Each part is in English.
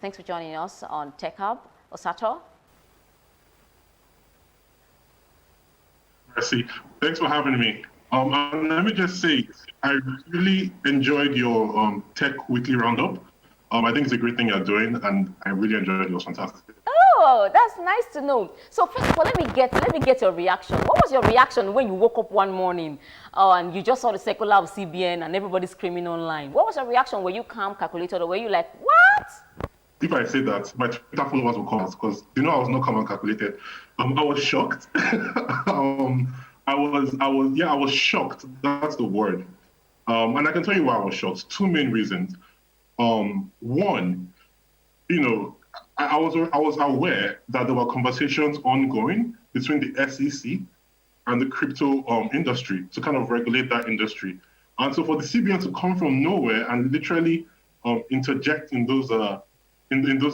Thanks for joining us on Tech Hub. Osato? Mercy. Thanks for having me. And let me just say, I really enjoyed your tech weekly roundup. I think it's a great thing you're doing, and I really enjoyed it. It was fantastic. Oh, that's nice to know. So first of all, let me get your reaction. What was your reaction when you woke up one morning and you just saw the circular of CBN and everybody screaming online? What was your reaction? Were you calm, calculated, or were you like, what? If I say that, my Twitter followers will come because I was not calm and calculated. I was shocked. I was shocked. That's the word. And I can tell you why I was shocked. Two main reasons. One, you know, I was aware that there were conversations ongoing between the SEC and the crypto industry to kind of regulate that industry. And so for the CBN to come from nowhere and literally interject in those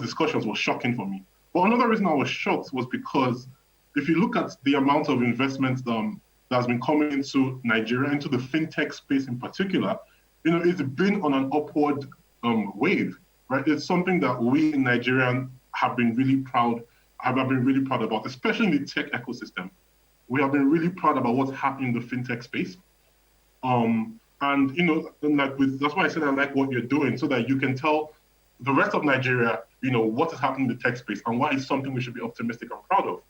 discussions was shocking for me. But another reason I was shocked was because if you look at the amount of investment that has been coming into Nigeria, into the fintech space in particular, it's been on an upward wave, right? It's something that we in Nigeria have been really proud about, especially in the tech ecosystem. We have been really proud about what's happening in the fintech space. That's why I said I like what you're doing, so that you can tell the rest of Nigeria, what is happening in the tech space and why it's something we should be optimistic and proud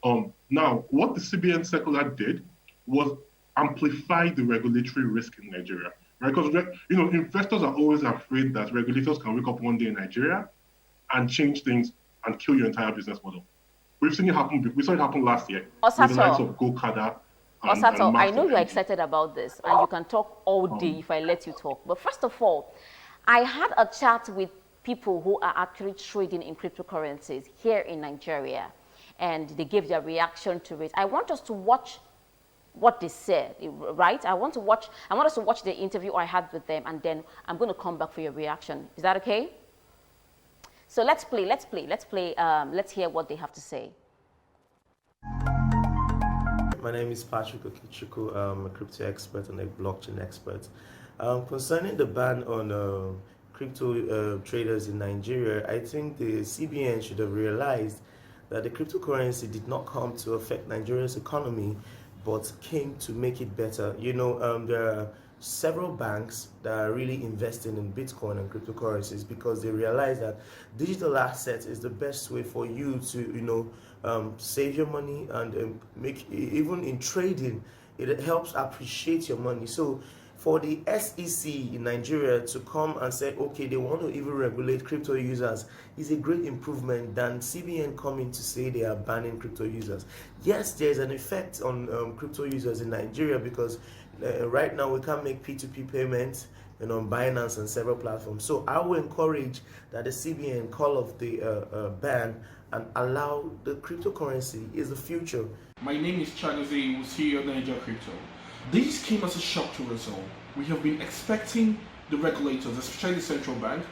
of. Now, what the CBN circular did was amplify the regulatory risk in Nigeria, right? Because investors are always afraid that regulators can wake up one day in Nigeria and change things and kill your entire business model. We've seen it happen. We saw it happen last year with the likes of GoCada. Osato, I know you're excited about this and you can talk all day if I let you talk. But first of all, I had a chat with people who are actually trading in cryptocurrencies here in Nigeria, and they gave their reaction to it. I want us to watch what they said, right? I want us to watch the interview I had with them, and then I'm going to come back for your reaction. Is that okay? So let's hear what they have to say. My name is Patrick Okichuku. I'm a crypto expert and a blockchain expert. Concerning the ban on crypto traders in Nigeria, I think the CBN should have realized that the cryptocurrency did not come to affect Nigeria's economy, but came to make it better. There are several banks that are really investing in Bitcoin and cryptocurrencies because they realize that digital assets is the best way for you to, save your money and even in trading, it helps appreciate your money. So for the SEC in Nigeria to come and say, okay, they want to even regulate crypto users is a great improvement than CBN coming to say they are banning crypto users. Yes, there's an effect on crypto users in Nigeria because right now we can't make P2P payments on Binance and several platforms. So I will encourage that the CBN call off the ban and allow the cryptocurrency is the future. My name is Chagaze Wusiyo Niger Crypto. This came as a shock to us all. We have been expecting the regulators, especially the central bank,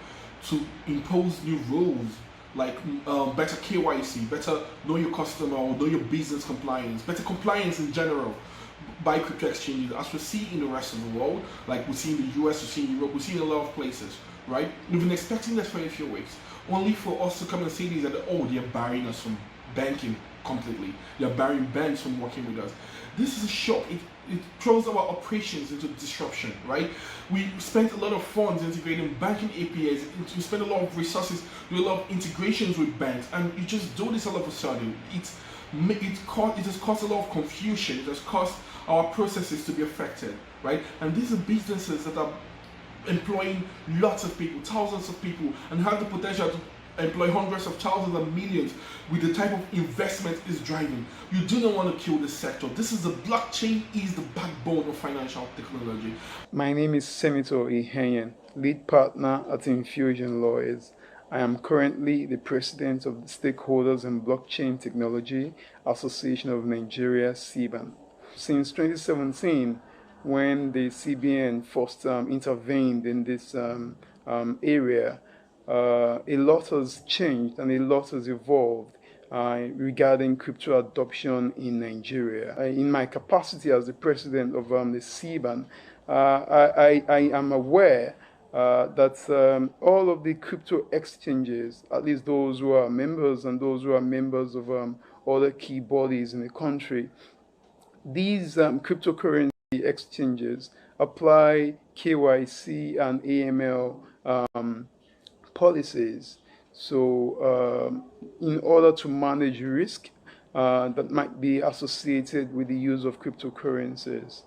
to impose new rules like better KYC, better know your customer or know your business compliance, better compliance in general by crypto exchanges, as we see in the rest of the world, like we see in the US, we see in Europe, we see in a lot of places, right? We've been expecting this for a few weeks, only for us to come and say these that, they're barring us from banking completely. They're barring banks from working with us. This is a shock. It throws our operations into disruption, right? We spent a lot of funds integrating banking APIs. We spent a lot of resources, do a lot of integrations with banks, and you just do this all of a sudden. It has caused a lot of confusion. It has caused our processes to be affected, right? And these are businesses that are employing lots of people, thousands of people, and have the potential to employ hundreds of thousands and millions with the type of investment it's driving. You do not want to kill this sector. This is the blockchain is the backbone of financial technology. My name is Senator Ihenyen, lead partner at Infusion Lawyers. I am currently the president of the Stakeholders in Blockchain Technology Association of Nigeria, CBAN. Since 2017, when the CBN first intervened in this area, a lot has changed and a lot has evolved regarding crypto adoption in Nigeria. In my capacity as the president of the CBAN, I am aware that all of the crypto exchanges, at least those who are members and those who are members of other key bodies in the country, these cryptocurrency exchanges apply KYC and AML policies. So, in order to manage risk that might be associated with the use of cryptocurrencies.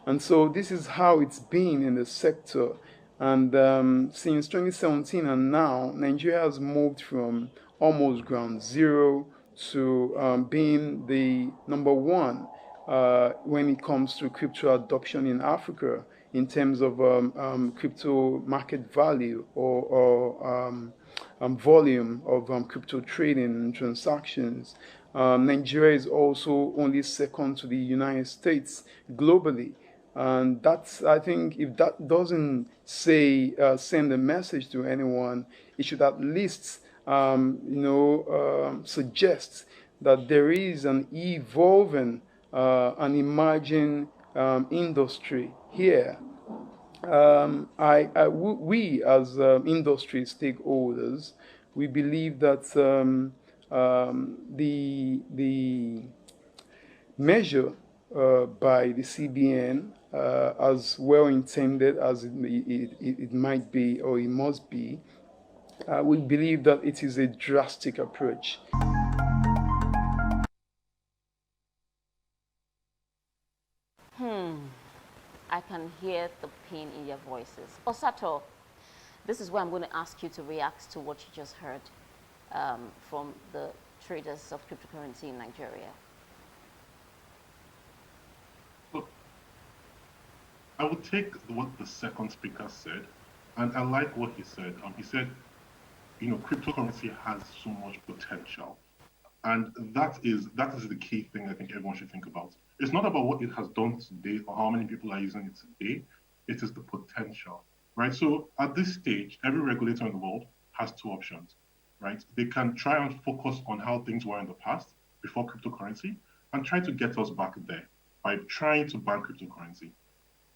And so, this is how it's been in the sector. And since 2017 and now, Nigeria has moved from almost ground zero to being the number one when it comes to crypto adoption in Africa in terms of crypto market value or volume of crypto trading and transactions. Nigeria is also only second to the United States globally. And that's, I think, if that doesn't send a message to anyone, it should at least, suggest that there is an evolving, an emerging industry here. We as industry stakeholders, we believe that the measure by the CBN, as well intended as it might be or it must be, we believe that it is a drastic approach. I can hear the pain in your voices. Osato, this is where I'm going to ask you to react to what you just heard from the traders of cryptocurrency in Nigeria. Look, I would take what the second speaker said, and I like what he said. He said, cryptocurrency has so much potential. And that is the key thing I think everyone should think about. It's not about what it has done today or how many people are using it today. It is the potential, right? So at this stage, every regulator in the world has two options, right? They can try and focus on how things were in the past before cryptocurrency and try to get us back there by trying to ban cryptocurrency.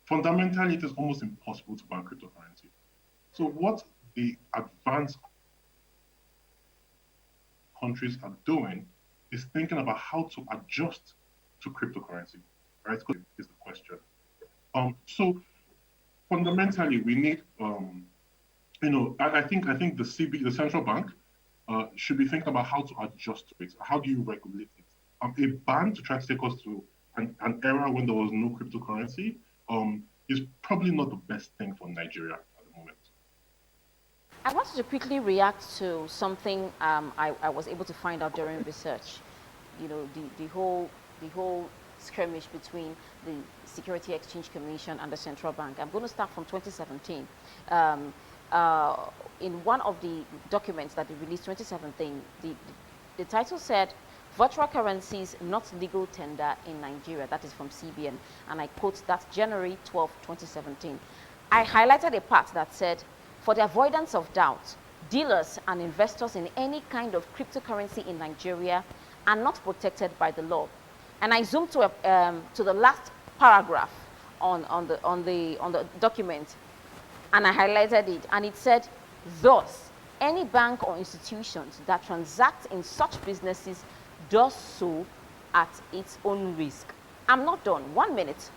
Fundamentally, it is almost impossible to ban cryptocurrency. So what the advanced countries are doing is thinking about how to adjust to cryptocurrency, right? Is the question. So fundamentally, we need, I think the central bank, should be thinking about how to adjust to it. How do you regulate it? A ban to try to take us to an era when there was no cryptocurrency, is probably not the best thing for Nigeria at the moment. I wanted to quickly react to something I was able to find out during research. The whole skirmish between the Security Exchange Commission and the central bank. I'm going to start from 2017. In one of the documents that they released 2017, the title said, "Virtual currencies not legal tender in Nigeria." That is from CBN, and I quote, that's January 12, 2017. I highlighted a part that said, "For the avoidance of doubt, dealers and investors in any kind of cryptocurrency in Nigeria are not protected by the law." And I zoomed to the last paragraph on the document, and I highlighted it, and it said, "Thus, any bank or institutions that transact in such businesses does so at its own risk." I'm not done. 1 minute.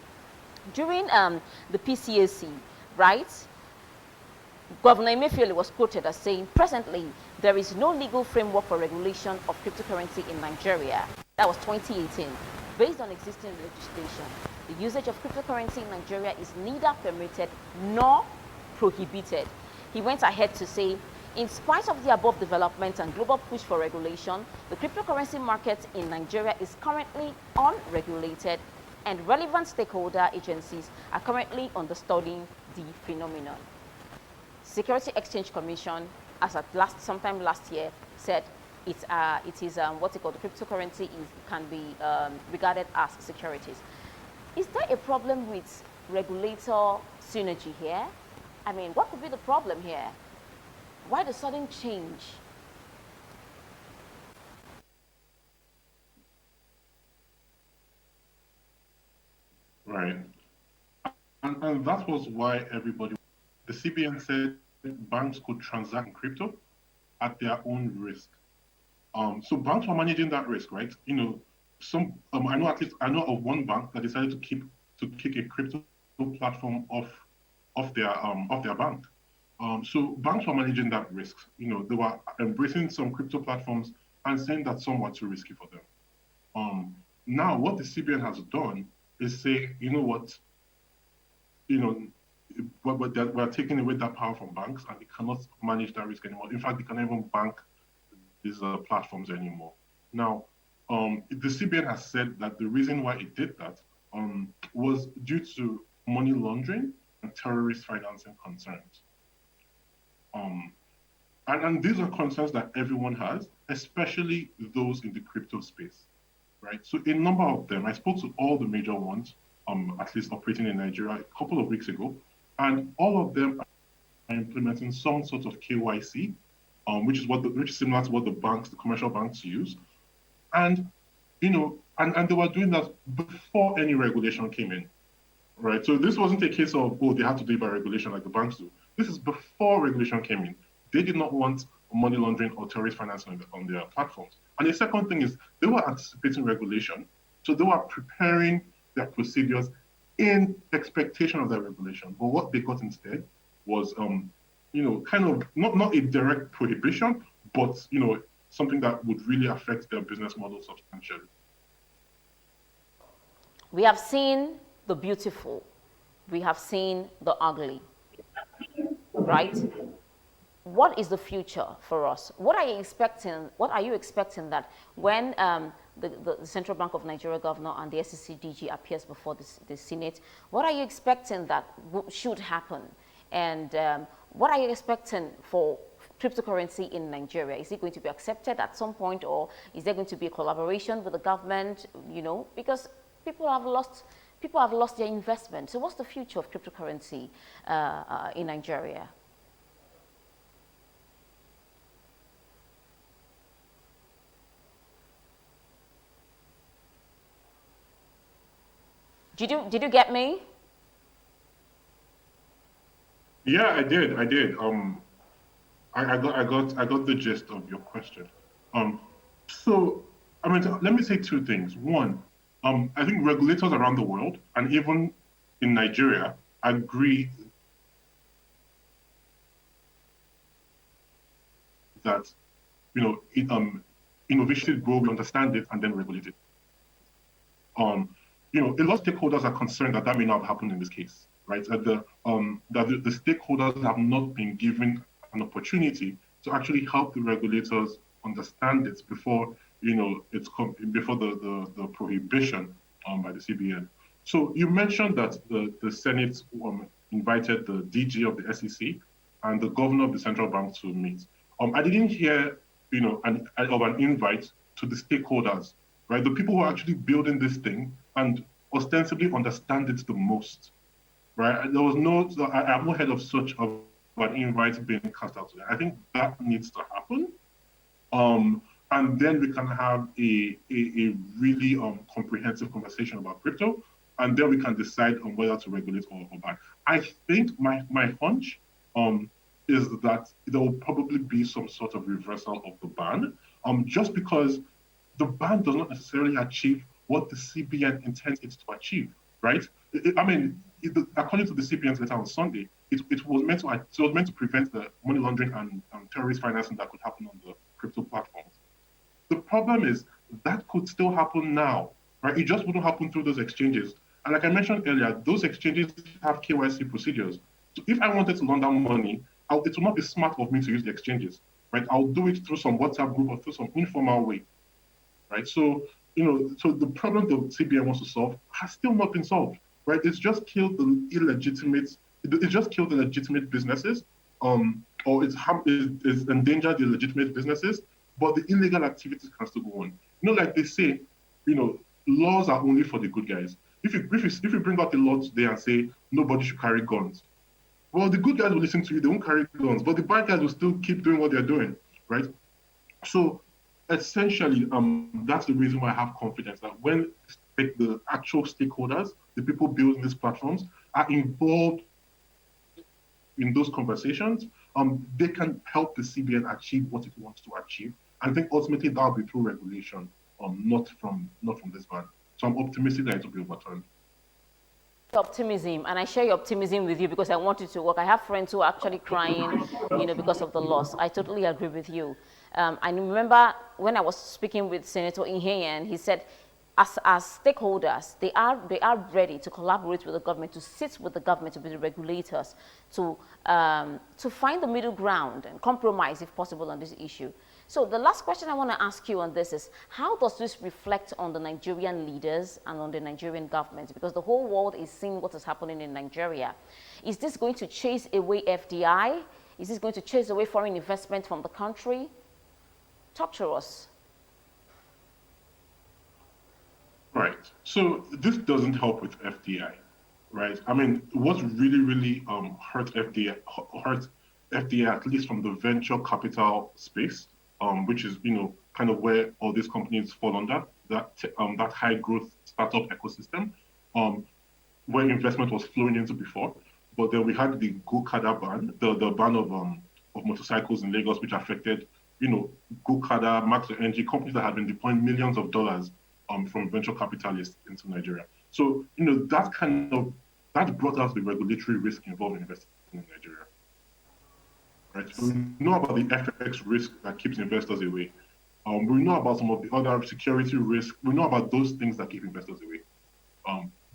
During the PCAC, right? Governor Emefiele was quoted as saying, "Presently, there is no legal framework for regulation of cryptocurrency in Nigeria." That was 2018. Based on existing legislation, the usage of cryptocurrency in Nigeria is neither permitted nor prohibited. He went ahead to say, "In spite of the above developments and global push for regulation, the cryptocurrency market in Nigeria is currently unregulated, and relevant stakeholder agencies are currently understudying the phenomenon." Security Exchange Commission, as at sometime last year, said it is what they call the cryptocurrency can be regarded as securities. Is there a problem with regulator synergy here? I mean, what could be the problem here? Why the sudden change? Right. And that was why everybody the CBN said banks could transact in crypto at their own risk. So banks were managing that risk, right? I know, at least I know of one bank that decided to kick a crypto platform off their bank. So banks were managing that risk. They were embracing some crypto platforms and saying that some were too risky for them. Now, what the CBN has done is say, you know what, you know, we're taking away that power from banks, and they cannot manage that risk anymore. In fact, they cannot even bank these platforms anymore. Now, the CBN has said that the reason why it did that was due to money laundering and terrorist financing concerns. And these are concerns that everyone has, especially those in the crypto space, right? So a number of them, I spoke to all the major ones, at least operating in Nigeria a couple of weeks ago, and all of them are implementing some sort of KYC, which is similar to what the commercial banks use. And and they were doing that before any regulation came in, right? So this wasn't a case of, oh, they have to do it by regulation like the banks do. This is before regulation came in. They did not want money laundering or terrorist financing on their platforms. And the second thing is they were anticipating regulation. So they were preparing their procedures in expectation of that regulation. But what they got instead was, kind of not a direct prohibition, but, something that would really affect their business model substantially. We have seen the beautiful, we have seen the ugly, right? What is the future for us? What are you expecting that when the Central Bank of Nigeria governor and the SEC DG appears before the Senate, what are you expecting that should happen? And what are you expecting for cryptocurrency in Nigeria? Is it going to be accepted at some point, or is there going to be a collaboration with the government? Because people have lost their investment. So what's the future of cryptocurrency in Nigeria? Did you get me? Yeah, I did. I got the gist of your question. So I mean, let me say two things. One, I think regulators around the world and even in Nigeria agree that innovation should grow, we understand it, and then regulate it. A lot of stakeholders are concerned that may not have happened in this case, right? That the stakeholders have not been given an opportunity to actually help the regulators understand it before before the prohibition by the CBN. So you mentioned that the Senate invited the DG of the SEC and the governor of the central bank to meet. I didn't hear of an invite to the stakeholders, right? The people who are actually building this thing and ostensibly understand it the most, right? I have not heard of such of an invite being cast out today. I think that needs to happen. And then we can have a really comprehensive conversation about crypto, and then we can decide on whether to regulate or ban. I think my hunch is that there will probably be some sort of reversal of the ban, just because the ban does not necessarily achieve what the CBN intends it to achieve, right? According to the CBN's letter on Sunday, it was meant to prevent the money laundering and terrorist financing that could happen on the crypto platforms. The problem is that could still happen now, right? It just wouldn't happen through those exchanges. And like I mentioned earlier, those exchanges have KYC procedures. So if I wanted to launder money, it would not be smart of me to use the exchanges, right? I'll do it through some WhatsApp group or through some informal way, right? So the problem the CBN wants to solve has still not been solved, right? It's just killed the legitimate businesses, or it's endangered the legitimate businesses, but the illegal activities can still go on. Like they say, laws are only for the good guys. If you bring out the law today and say nobody should carry guns, well, the good guys will listen to you, they won't carry guns, but the bad guys will still keep doing what they're doing, right? So essentially, that's the reason why I have confidence that when the actual stakeholders, the people building these platforms, are involved in those conversations, they can help the CBN achieve what it wants to achieve. I think ultimately that will be through regulation, not from this ban. So I'm optimistic that it will be overturned. Optimism, and I share your optimism with you because I want it to work. I have friends who are actually crying, because of the loss. I totally agree with you. I remember when I was speaking with Senator Inheyen, he said, as stakeholders, they are ready to collaborate with the government, to sit with the government, with the regulators, to find the middle ground and compromise, if possible, on this issue. So the last question I want to ask you on this is, how does this reflect on the Nigerian leaders and on the Nigerian government? Because the whole world is seeing what is happening in Nigeria. Is this going to chase away FDI? Is this going to chase away foreign investment from the country? Talk to us. Right. So this doesn't help with FDI, right? I mean, what really hurt FDI, at least from the venture capital space, which is kind of where all these companies fall under, that high growth startup ecosystem, where investment was flowing into before. But then we had the Go-Kada ban, the ban of motorcycles in Lagos, which affected Go-Kada, Max Energy, companies that had been deploying millions of dollars from venture capitalists into Nigeria. So that brought out the regulatory risk involved in investing in Nigeria. Right? So we know about the FX risk that keeps investors away. We know about some of the other security risks. We know about those things that keep investors away.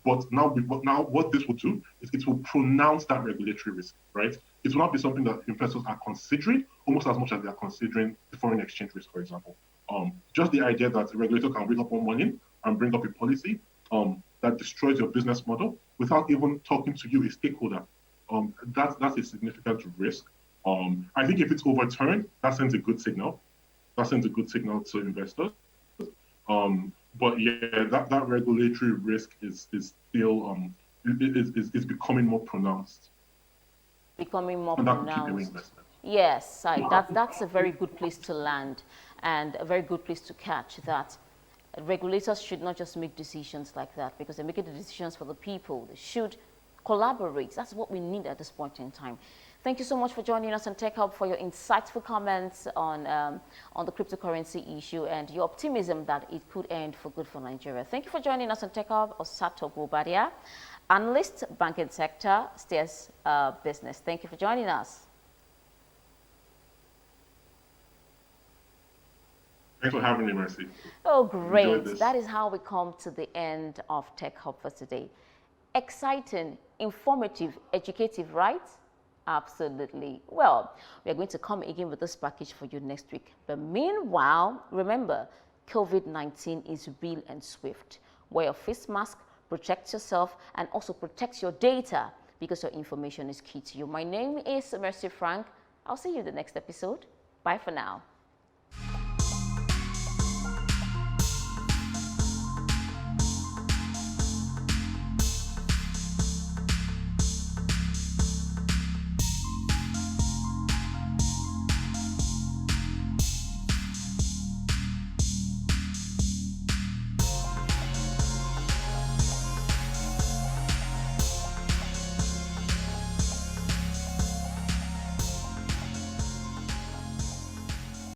But now what this will do is it will pronounce that regulatory risk, right? It will not be something that investors are considering almost as much as they are considering the foreign exchange risk, for example. Just the idea that the regulator can wake up one morning and bring up a policy that destroys your business model without even talking to you, a stakeholder. That's a significant risk. I think if it's overturned, that sends a good signal. That sends a good signal to investors. But yeah, that regulatory risk is still is becoming more pronounced. Becoming more and that could keep pronounced. investment. Yes, that's a very good place to land and a very good place to catch that. Regulators should not just make decisions like that because they're making the decisions for the people. They should collaborate. That's what we need at this point in time. Thank you so much for joining us on Tech Hub, for your insightful comments on the cryptocurrency issue and your optimism that it could end for good for Nigeria. Thank you for joining us on Tech Hub. Osato Guobadia, analyst, banking sector, steers business. Thank you for joining us. Thanks for having me, Mercy. Oh, great. That is how we come to the end of Tech Hub for today. Exciting, informative, educative, right? Absolutely. Well, we are going to come again with this package for you next week. But meanwhile, remember, COVID-19 is real and swift. Wear your face mask, protect yourself, and also protect your data because your information is key to you. My name is Mercy Frank. I'll see you in the next episode. Bye for now.